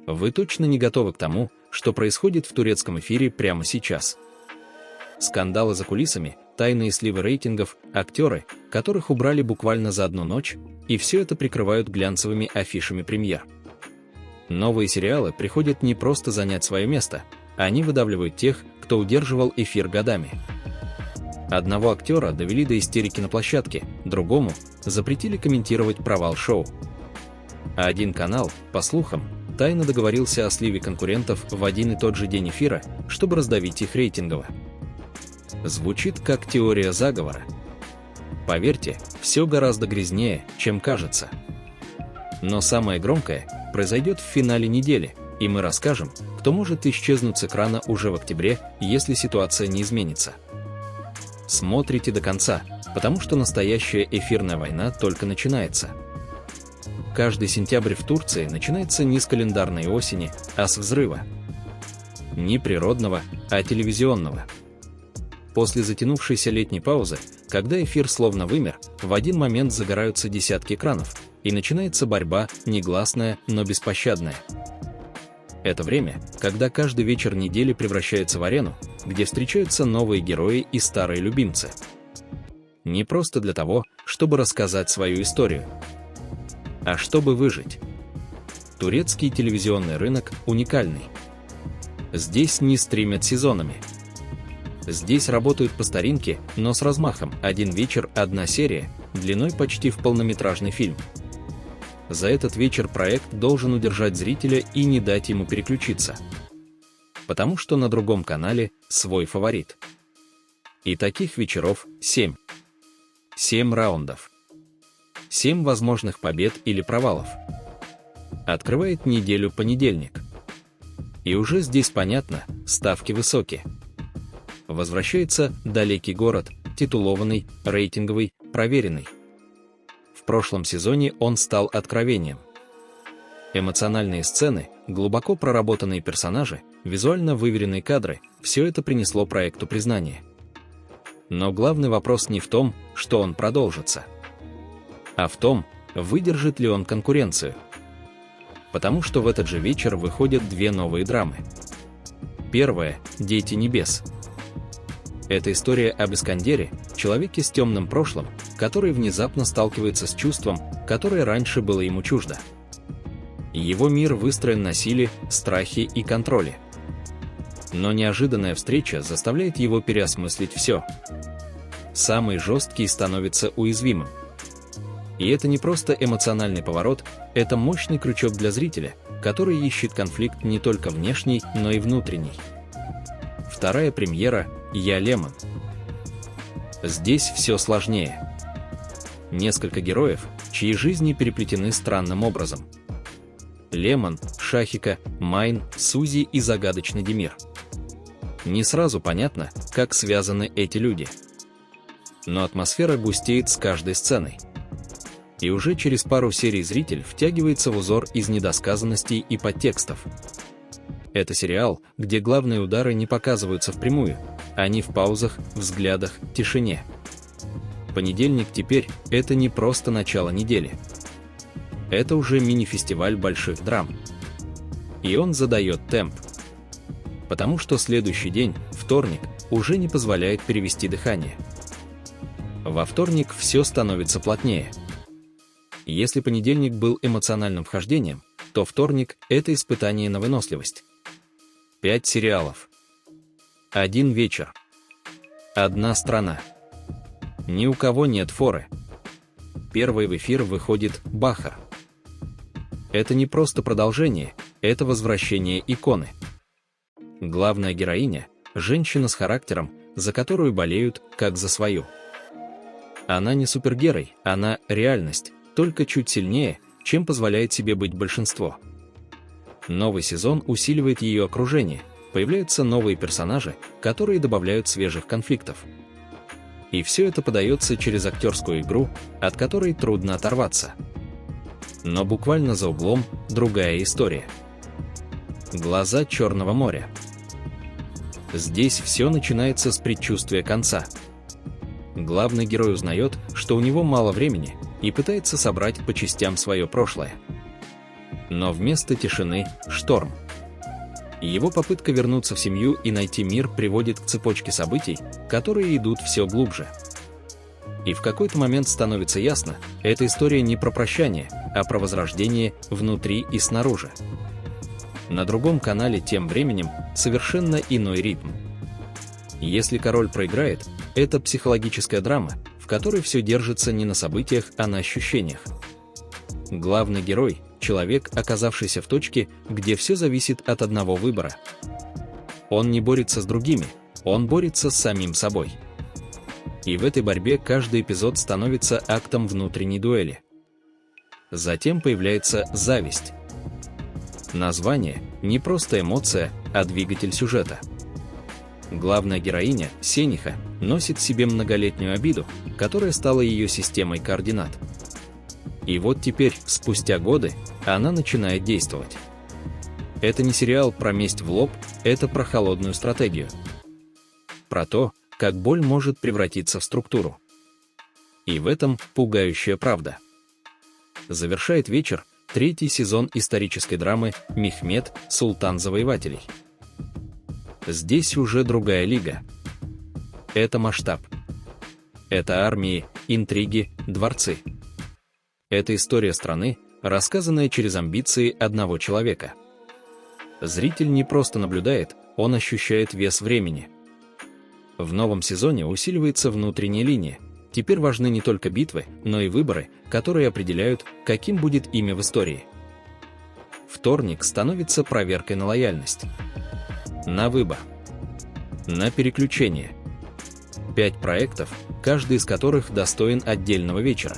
Вы точно не готовы к тому, что происходит в турецком эфире прямо сейчас. Скандалы за кулисами, тайные сливы рейтингов, актеры, которых убрали буквально за одну ночь, и все это прикрывают глянцевыми афишами премьер. Новые сериалы приходят не просто занять свое место, они выдавливают тех, кто удерживал эфир годами. Одного актера довели до истерики на площадке, другому запретили комментировать провал шоу. А один канал, по слухам, тайно договорился о сливе конкурентов в один и тот же день эфира, чтобы раздавить их рейтингово. Звучит как теория заговора. Поверьте, все гораздо грязнее, чем кажется. Но самое громкое произойдет в финале недели, и мы расскажем, кто может исчезнуть с экрана уже в октябре, если ситуация не изменится. Смотрите до конца, потому что настоящая эфирная война только начинается. Каждый сентябрь в Турции начинается не с календарной осени, а с взрыва. Не природного, а телевизионного. После затянувшейся летней паузы, когда эфир словно вымер, в один момент загораются десятки экранов, и начинается борьба, негласная, но беспощадная. Это время, когда каждый вечер недели превращается в арену, где встречаются новые герои и старые любимцы. Не просто для того, чтобы рассказать свою историю, а чтобы выжить. Турецкий телевизионный рынок уникальный. Здесь не стримят сезонами. Здесь работают по старинке, но с размахом: один вечер, одна серия, длиной почти в полнометражный фильм. За этот вечер проект должен удержать зрителя и не дать ему переключиться. Потому что на другом канале свой фаворит. И таких вечеров 7. 7 раундов. 7 возможных побед или провалов. Открывает неделю понедельник. И уже здесь понятно, ставки высокие. Возвращается далекий город, титулованный, рейтинговый, проверенный. В прошлом сезоне он стал откровением. Эмоциональные сцены, глубоко проработанные персонажи, визуально выверенные кадры – все это принесло проекту признание. Но главный вопрос не в том, что он продолжится, а в том, выдержит ли он конкуренцию. Потому что в этот же вечер выходят две новые драмы. Первая – «Дети небес». Это история об Искандере, человеке с темным прошлым, который внезапно сталкивается с чувством, которое раньше было ему чуждо. Его мир выстроен на силе, страхе и контроле. Но неожиданная встреча заставляет его переосмыслить все. Самый жесткий становится уязвимым. И это не просто эмоциональный поворот, это мощный крючок для зрителя, который ищет конфликт не только внешний, но и внутренний. Вторая премьера «Я Лемон». Здесь все сложнее. Несколько героев, чьи жизни переплетены странным образом. Лемон, Шахика, Майн, Сузи и загадочный Демир. Не сразу понятно, как связаны эти люди. Но атмосфера густеет с каждой сценой. И уже через пару серий зритель втягивается в узор из недосказанностей и подтекстов. Это сериал, где главные удары не показываются впрямую, они в паузах, взглядах, тишине. Понедельник теперь – это не просто начало недели. Это уже мини-фестиваль больших драм. И он задает темп. Потому что следующий день, вторник, уже не позволяет перевести дыхание. Во вторник все становится плотнее. Если понедельник был эмоциональным вхождением, то вторник – это испытание на выносливость. 5 сериалов. Один вечер. Одна страна. Ни у кого нет форы. Первый в эфир выходит Бахар. Это не просто продолжение, это возвращение иконы. Главная героиня – женщина с характером, за которую болеют, как за свою. Она не супергерой, она реальность, только чуть сильнее, чем позволяет себе быть большинство. Новый сезон усиливает ее окружение, появляются новые персонажи, которые добавляют свежих конфликтов. И все это подается через актерскую игру, от которой трудно оторваться. Но буквально за углом другая история. Глаза Черного моря. Здесь все начинается с предчувствия конца. Главный герой узнает, что у него мало времени, и пытается собрать по частям свое прошлое. Но вместо тишины – шторм. Его попытка вернуться в семью и найти мир приводит к цепочке событий, которые идут все глубже. И в какой-то момент становится ясно, эта история не про прощание, а про возрождение внутри и снаружи. На другом канале тем временем совершенно иной ритм. Если король проиграет, это психологическая драма, в которой все держится не на событиях, а на ощущениях. Главный герой – человек, оказавшийся в точке, где все зависит от одного выбора. Он не борется с другими, он борется с самим собой. И в этой борьбе каждый эпизод становится актом внутренней дуэли. Затем появляется зависть. Название – не просто эмоция, а двигатель сюжета. Главная героиня, Сениха, носит в себе многолетнюю обиду, которая стала ее системой координат. И вот теперь, спустя годы, она начинает действовать. Это не сериал про месть в лоб, это про холодную стратегию. Про то, как боль может превратиться в структуру. И в этом пугающая правда. Завершает вечер третий сезон исторической драмы «Мехмед. Султан завоевателей». Здесь уже другая лига. Это масштаб. Это армии, интриги, дворцы. Это история страны, рассказанная через амбиции одного человека. Зритель не просто наблюдает, он ощущает вес времени. В новом сезоне усиливается внутренняя линия. Теперь важны не только битвы, но и выборы, которые определяют, каким будет имя в истории. Вторник становится проверкой на лояльность. На выбор. На переключение. 5 проектов, каждый из которых достоин отдельного вечера.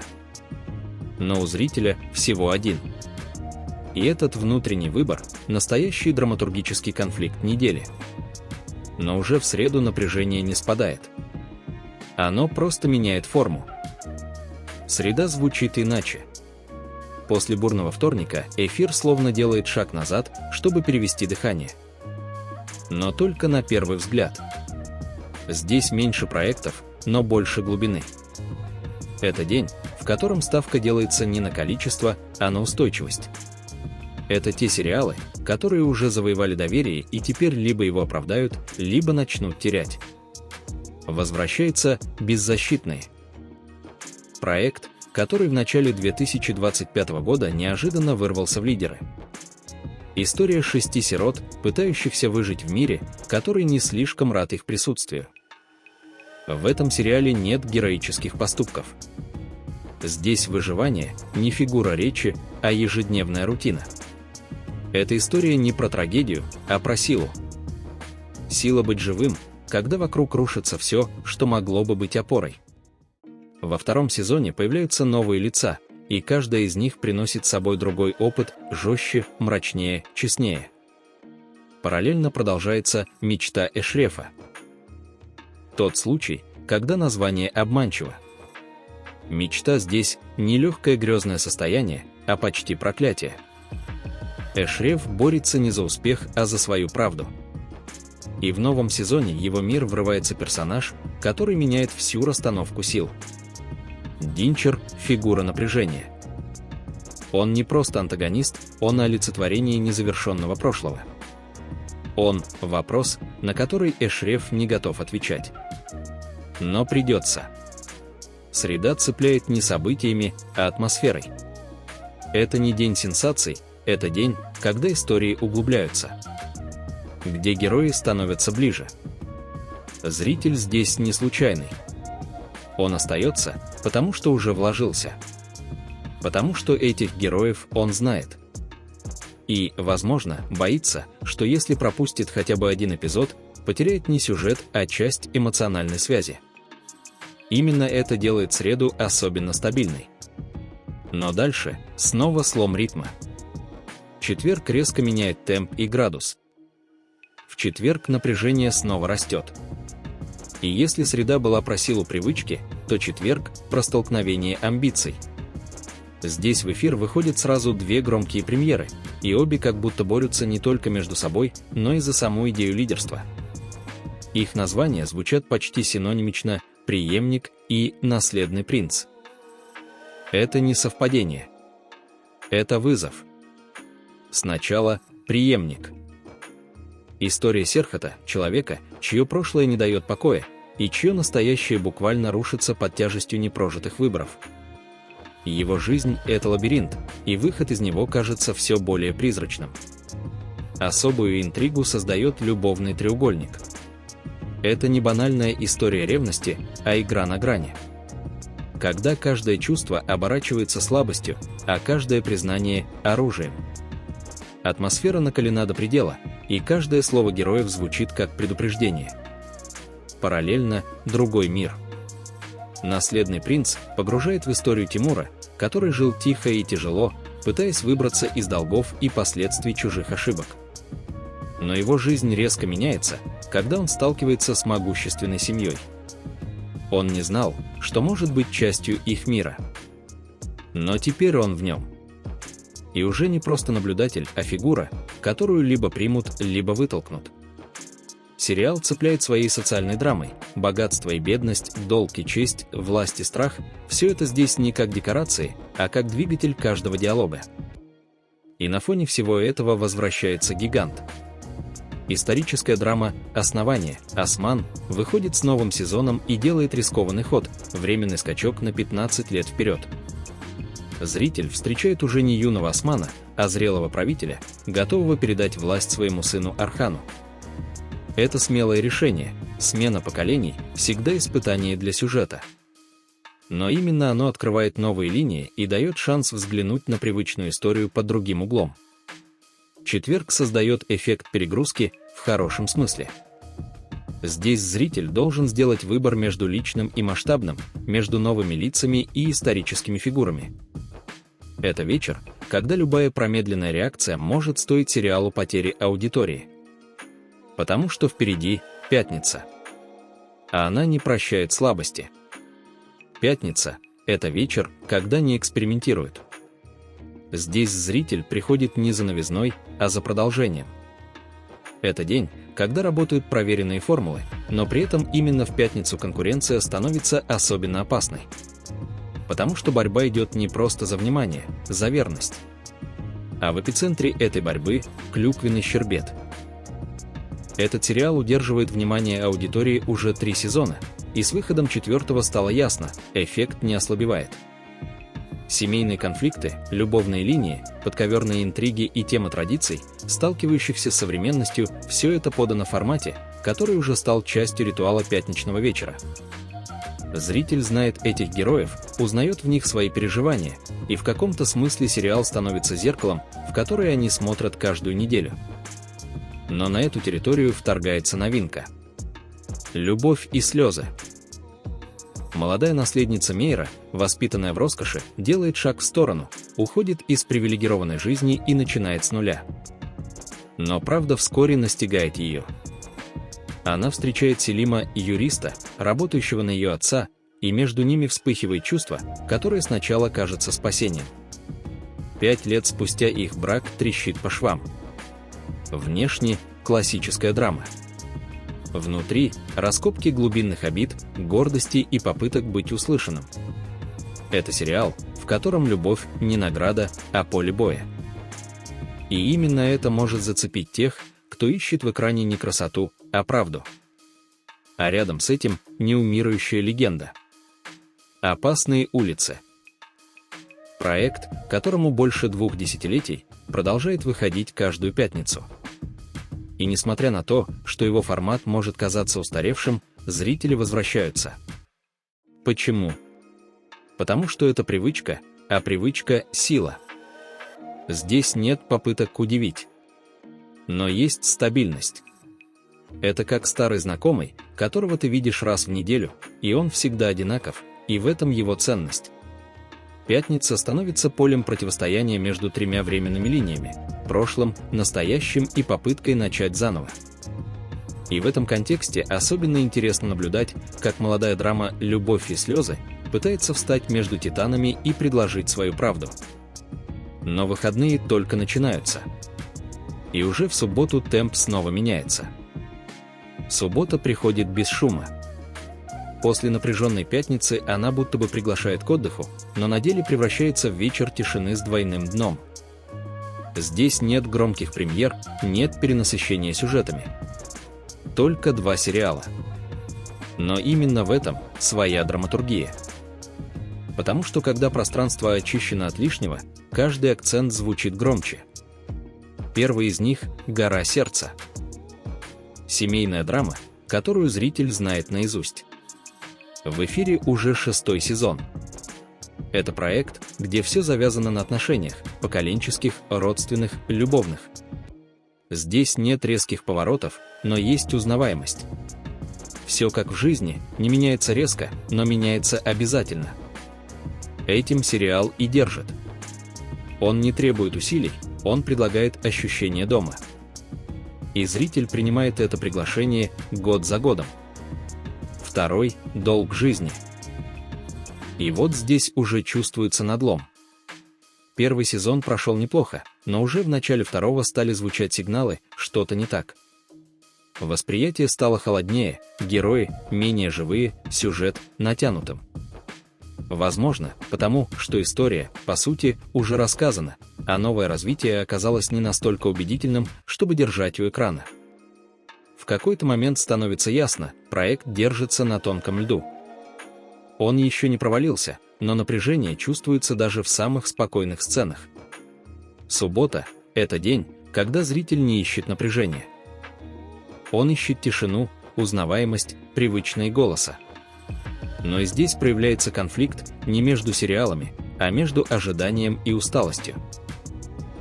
Но у зрителя всего один. И этот внутренний выбор – настоящий драматургический конфликт недели. Но уже в среду напряжение не спадает. Оно просто меняет форму. Среда звучит иначе. После бурного вторника эфир словно делает шаг назад, чтобы перевести дыхание. Но только на первый взгляд. Здесь меньше проектов, но больше глубины. Это день, в котором ставка делается не на количество, а на устойчивость. Это те сериалы, которые уже завоевали доверие и теперь либо его оправдают, либо начнут терять. Возвращается «Беззащитные». Проект, который в начале 2025 года неожиданно вырвался в лидеры. История 6 сирот, пытающихся выжить в мире, который не слишком рад их присутствию. В этом сериале нет героических поступков. Здесь выживание не фигура речи, а ежедневная рутина. Эта история не про трагедию, а про силу. Сила быть живым, когда вокруг рушится все, что могло бы быть опорой. Во втором сезоне появляются новые лица, и каждая из них приносит с собой другой опыт, жестче, мрачнее, честнее. Параллельно продолжается мечта Эшрефа. Тот случай, когда название обманчиво. Мечта здесь не легкое грезное состояние, а почти проклятие. Эшреф борется не за успех, а за свою правду. И в новом сезоне его мир врывается персонаж, который меняет всю расстановку сил. Динчер – фигура напряжения. Он не просто антагонист, он олицетворение незавершенного прошлого. Он – вопрос, на который Эшреф не готов отвечать. Но придется. Среда цепляет не событиями, а атмосферой. Это не день сенсаций, это день, когда истории углубляются. Где герои становятся ближе. Зритель здесь не случайный. Он остается, потому что уже вложился. Потому что этих героев он знает. И, возможно, боится, что если пропустит хотя бы один эпизод, потеряет не сюжет, а часть эмоциональной связи. Именно это делает среду особенно стабильной. Но дальше снова слом ритма. Четверг резко меняет темп и градус. В четверг напряжение снова растет. И если среда была про силу привычки, то четверг – про столкновение амбиций. Здесь в эфир выходят сразу 2 громкие премьеры, и обе как будто борются не только между собой, но и за саму идею лидерства. Их названия звучат почти синонимично «преемник» и «наследный принц». Это не совпадение. Это вызов. Сначала преемник. История Серхата, человека, чье прошлое не дает покоя, и чье настоящее буквально рушится под тяжестью непрожитых выборов. Его жизнь – это лабиринт, и выход из него кажется все более призрачным. Особую интригу создает любовный треугольник. Это не банальная история ревности, а игра на грани. Когда каждое чувство оборачивается слабостью, а каждое признание – оружием. Атмосфера накалена до предела, и каждое слово героев звучит как предупреждение. Параллельно – другой мир. Наследный принц погружает в историю Тимура, который жил тихо и тяжело, пытаясь выбраться из долгов и последствий чужих ошибок. Но его жизнь резко меняется, когда он сталкивается с могущественной семьей. Он не знал, что может быть частью их мира. Но теперь он в нем. И уже не просто наблюдатель, а фигура, которую либо примут, либо вытолкнут. Сериал цепляет своей социальной драмой. Богатство и бедность, долг и честь, власть и страх – все это здесь не как декорации, а как двигатель каждого диалога. И на фоне всего этого возвращается гигант. Историческая драма «Основание» Осман выходит с новым сезоном и делает рискованный ход, временный скачок на 15 лет вперед. Зритель встречает уже не юного Османа, а зрелого правителя, готового передать власть своему сыну Архану. Это смелое решение, смена поколений, всегда испытание для сюжета. Но именно оно открывает новые линии и дает шанс взглянуть на привычную историю под другим углом. «Четверг» создает эффект перегрузки в хорошем смысле. Здесь зритель должен сделать выбор между личным и масштабным, между новыми лицами и историческими фигурами. Это вечер, когда любая промедленная реакция может стоить сериалу потери аудитории. Потому что впереди пятница. А она не прощает слабости. Пятница – это вечер, когда не экспериментируют. Здесь зритель приходит не за новизной, а за продолжением. Это день, когда работают проверенные формулы, но при этом именно в пятницу конкуренция становится особенно опасной. Потому что борьба идет не просто за внимание, за верность. А в эпицентре этой борьбы – клюквенный щербет. Этот сериал удерживает внимание аудитории уже 3 сезона, и с выходом 4-го стало ясно – эффект не ослабевает. Семейные конфликты, любовные линии, подковерные интриги и тема традиций, сталкивающихся с современностью, все это подано в формате, который уже стал частью ритуала пятничного вечера. Зритель знает этих героев, узнает в них свои переживания, и в каком-то смысле сериал становится зеркалом, в которое они смотрят каждую неделю. Но на эту территорию вторгается новинка. Любовь и слезы. Молодая наследница Мейра, воспитанная в роскоши, делает шаг в сторону, уходит из привилегированной жизни и начинает с нуля. Но правда вскоре настигает ее. Она встречает Селима, юриста, работающего на ее отца, и между ними вспыхивает чувство, которое сначала кажется спасением. 5 лет спустя их брак трещит по швам. Внешне классическая драма. Внутри – раскопки глубинных обид, гордости и попыток быть услышанным. Это сериал, в котором любовь не награда, а поле боя. И именно это может зацепить тех, кто ищет в экране не красоту, а правду. А рядом с этим – неумирающая легенда. «Опасные улицы». Проект, которому больше 2 десятилетий, продолжает выходить каждую пятницу. И несмотря на то, что его формат может казаться устаревшим, зрители возвращаются. Почему? Потому что это привычка, а привычка – сила. Здесь нет попыток удивить. Но есть стабильность. Это как старый знакомый, которого ты видишь раз в неделю, и он всегда одинаков, и в этом его ценность. Пятница становится полем противостояния между 3 временными линиями – прошлым, настоящим и попыткой начать заново. И в этом контексте особенно интересно наблюдать, как молодая драма «Любовь и слезы» пытается встать между титанами и предложить свою правду. Но выходные только начинаются. И уже в субботу темп снова меняется. Суббота приходит без шума. После напряженной пятницы она будто бы приглашает к отдыху, но на деле превращается в вечер тишины с двойным дном. Здесь нет громких премьер, нет перенасыщения сюжетами. Только 2 сериала. Но именно в этом своя драматургия. Потому что когда пространство очищено от лишнего, каждый акцент звучит громче. Первый из них – «Гора сердца». Семейная драма, которую зритель знает наизусть. В эфире уже 6-й сезон. Это проект, где все завязано на отношениях – поколенческих, родственных, любовных. Здесь нет резких поворотов, но есть узнаваемость. Все как в жизни, не меняется резко, но меняется обязательно. Этим сериал и держит. Он не требует усилий, он предлагает ощущение дома. И зритель принимает это приглашение год за годом. Второй – «Долг жизни». И вот здесь уже чувствуется надлом. Первый сезон прошел неплохо, но уже в начале второго стали звучать сигналы, что-то не так. Восприятие стало холоднее, герои менее живые, сюжет натянутым. Возможно, потому что история, по сути, уже рассказана, а новое развитие оказалось не настолько убедительным, чтобы держать у экрана. В какой-то момент становится ясно, проект держится на тонком льду. Он еще не провалился, но напряжение чувствуется даже в самых спокойных сценах. Суббота – это день, когда зритель не ищет напряжения. Он ищет тишину, узнаваемость, привычность голоса. Но и здесь проявляется конфликт не между сериалами, а между ожиданием и усталостью.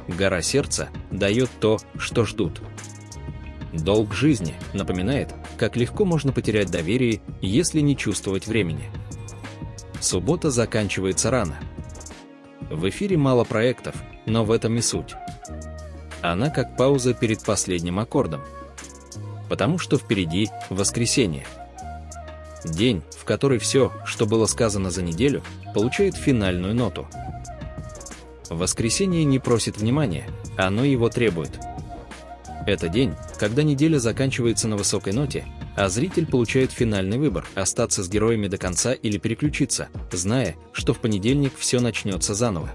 «Гора сердца» дает то, что ждут. «Долг жизни» напоминает, как легко можно потерять доверие, если не чувствовать времени. Суббота заканчивается рано. В эфире мало проектов, но в этом и суть. Она как пауза перед последним аккордом. Потому что впереди воскресенье. День, в который все, что было сказано за неделю, получает финальную ноту. Воскресенье не просит внимания, оно его требует. Это день, когда неделя заканчивается на высокой ноте, а зритель получает финальный выбор – остаться с героями до конца или переключиться, зная, что в понедельник все начнется заново.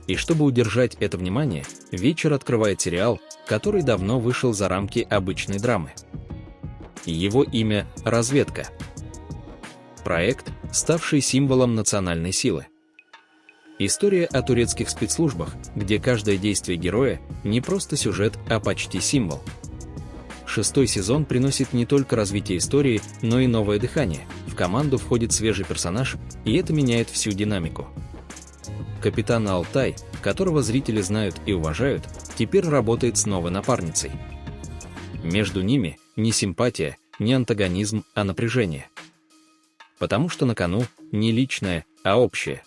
И чтобы удержать это внимание, вечер открывает сериал, который давно вышел за рамки обычной драмы. Его имя – «Разведка». Проект, ставший символом национальной силы. История о турецких спецслужбах, где каждое действие героя не просто сюжет, а почти символ. 6-й сезон приносит не только развитие истории, но и новое дыхание. В команду входит свежий персонаж, и это меняет всю динамику. Капитан Алтай, которого зрители знают и уважают, теперь работает с новой напарницей. Между ними не симпатия, не антагонизм, а напряжение. Потому что на кону не личное, а общее.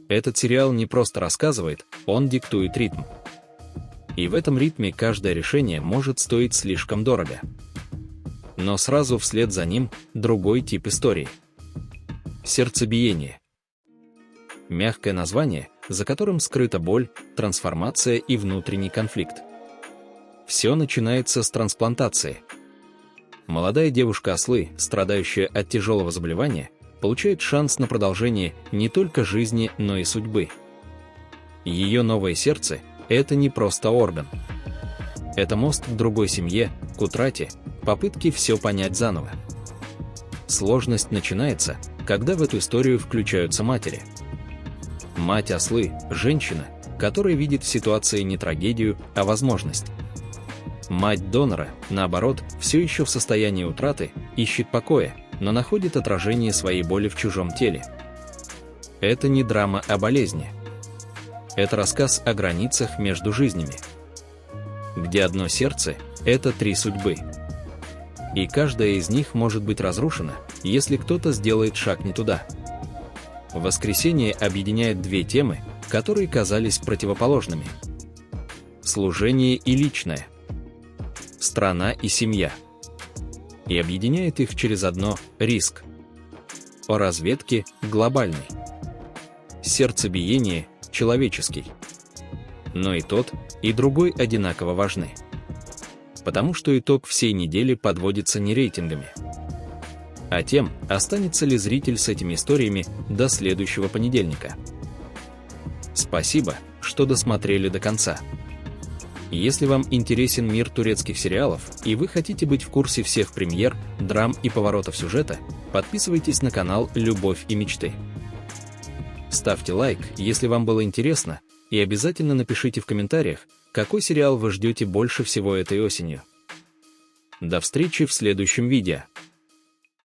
Этот сериал не просто рассказывает, он диктует ритм. И в этом ритме каждое решение может стоить слишком дорого. Но сразу вслед за ним другой тип истории. Сердцебиение. Мягкое название, за которым скрыта боль, трансформация и внутренний конфликт. Все начинается с трансплантации. Молодая девушка-ослы, страдающая от тяжелого заболевания, получает шанс на продолжение не только жизни, но и судьбы. Ее новое сердце – это не просто орган. Это мост к другой семье, к утрате, попытке все понять заново. Сложность начинается, когда в эту историю включаются матери. Мать ослы – женщина, которая видит в ситуации не трагедию, а возможность. Мать донора, наоборот, все еще в состоянии утраты, ищет покоя, но находит отражение своей боли в чужом теле. Это не драма о болезни. Это рассказ о границах между жизнями. Где одно сердце – это 3 судьбы. И каждая из них может быть разрушена, если кто-то сделает шаг не туда. Воскресенье объединяет 2 темы, которые казались противоположными. Служение и личное. Страна и семья. И объединяет их через одно – риск. О разведке – глобальный. Сердцебиение – человеческий. Но и тот, и другой одинаково важны. Потому что итог всей недели подводится не рейтингами, а тем, останется ли зритель с этими историями до следующего понедельника. Спасибо, что досмотрели до конца. Если вам интересен мир турецких сериалов и вы хотите быть в курсе всех премьер, драм и поворотов сюжета, подписывайтесь на канал «Любовь и мечты». Ставьте лайк, если вам было интересно, и обязательно напишите в комментариях, какой сериал вы ждете больше всего этой осенью. До встречи в следующем видео.